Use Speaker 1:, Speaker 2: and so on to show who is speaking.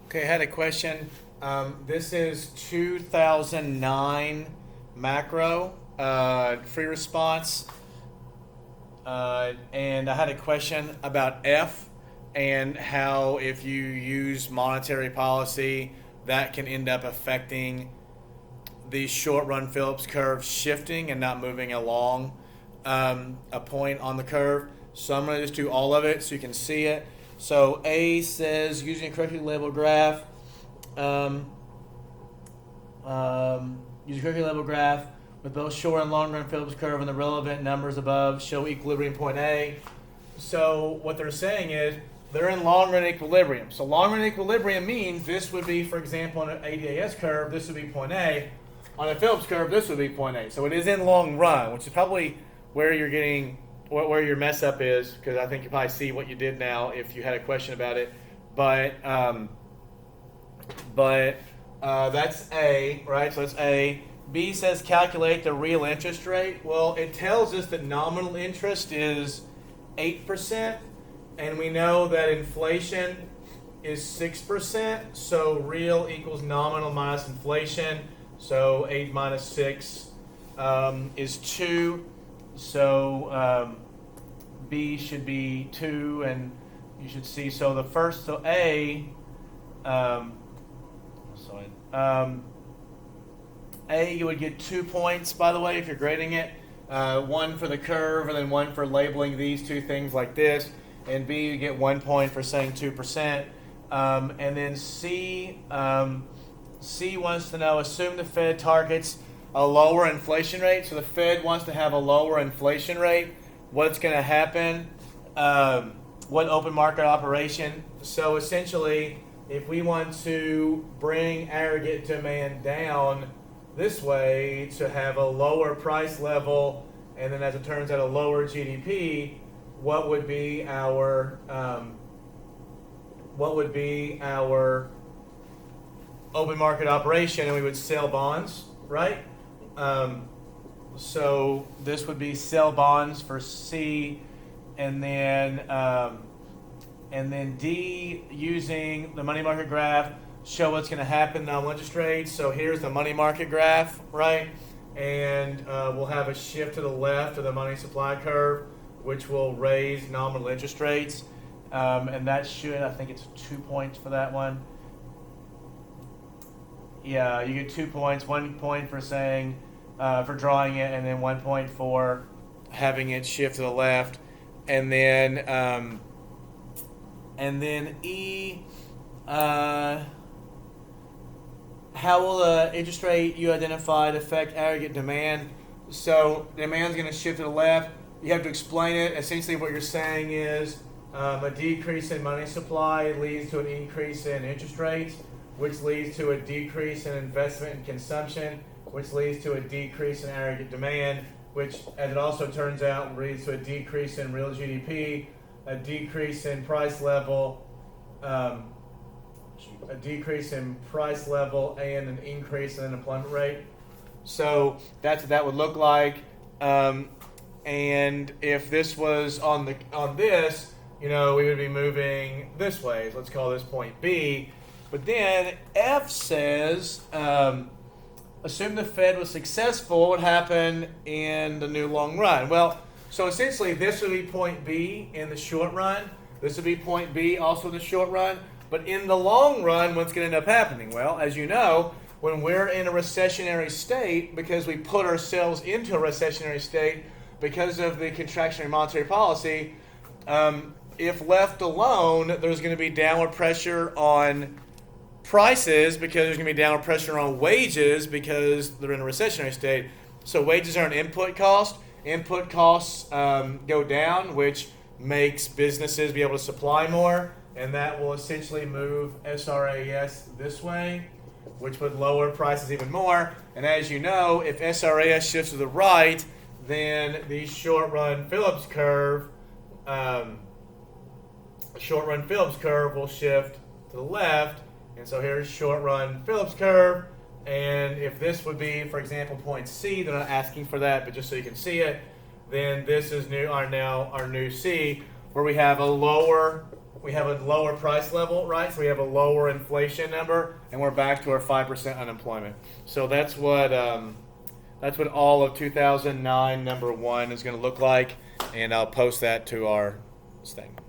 Speaker 1: Okay, I had a question. This is 2009 macro free response, and I had a question about F and how if you use monetary policy, that can end up affecting the short run Phillips curve shifting and not moving along a point on the curve. So I'm going to just do all of it so you can see it. So A says using a correctly labeled graph, um, using a correctly labeled graph with both short and long run Phillips curve and the relevant numbers above show equilibrium point A. So what they're saying is they're in long run equilibrium. So long run equilibrium means this would be, for example, on an ADAS curve, this would be point A. On a Phillips curve, this would be point A. So it is in long run, which is probably where you're getting where your mess up is, because I think you probably see what you did now if you had a question about it. But that's A, right? So that's A. B says calculate the real interest rate. Well, it tells us that nominal interest is 8%, and we know that inflation is 6%. So real equals nominal minus inflation. So 8 minus 6 is 2. So B should be 2, and you should see. So the first, so A, A, you would get 2 points, by the way, if you're grading it. One for the curve, and then one for labeling these two things like this. And B, you get 1 point for saying 2%. And then C, C wants to know, assume the Fed targets a lower inflation rate. So the Fed wants to have a lower inflation rate. What's going to happen? What open market operation? So essentially, if we want to bring aggregate demand down this way to have a lower price level, and then as it turns out a lower GDP, what would be our open market operation? And we would sell bonds, right? So this would be sell bonds for C, and then D, using the money market graph, show what's going to happen on interest rates. So here's the money market graph, right? And we'll have a shift to the left of the money supply curve, which will raise nominal interest rates. And that should, I think it's 2 points for that one. Yeah, you get 2 points. 1 point for saying, for drawing it, and then 1 point for having it shift to the left. And then E, how will the interest rate you identified affect aggregate demand? So demand's going to shift to the left. You have to explain it. Essentially what you're saying is a decrease in money supply leads to an increase in interest rates, which leads to a decrease in investment and consumption, which leads to a decrease in aggregate demand, which, as it also turns out, leads to a decrease in real GDP, a decrease in price level, and an increase in unemployment rate. So that's what that would look like. And if this was on this, we would be moving this way. So let's call this point B. But then F says, assume the Fed was successful, what would happen in the new long run? Well, so essentially this would be point B in the short run. This would be point B also in the short run. But in the long run, what's going to end up happening? Well, as you know, when we're in a recessionary state, because we put ourselves into a recessionary state because of the contractionary monetary policy, if left alone, there's going to be downward pressure on prices because there's going to be downward pressure on wages because they're in a recessionary state. So wages are an input cost. Input costs go down, which makes businesses be able to supply more, and that will essentially move SRAS this way, which would lower prices even more. And as you know, if SRAS shifts to the right, then the short-run Phillips curve will shift to the left. And so here's short-run Phillips curve. And if this would be, for example, point C, they're not asking for that, but just so you can see it, then this is our new C, where we have a lower we have a lower price level, right? So we have a lower inflation number, and we're back to our 5% unemployment. So that's what all of 2009 number 1 is going to look like, and I'll post that to our thing.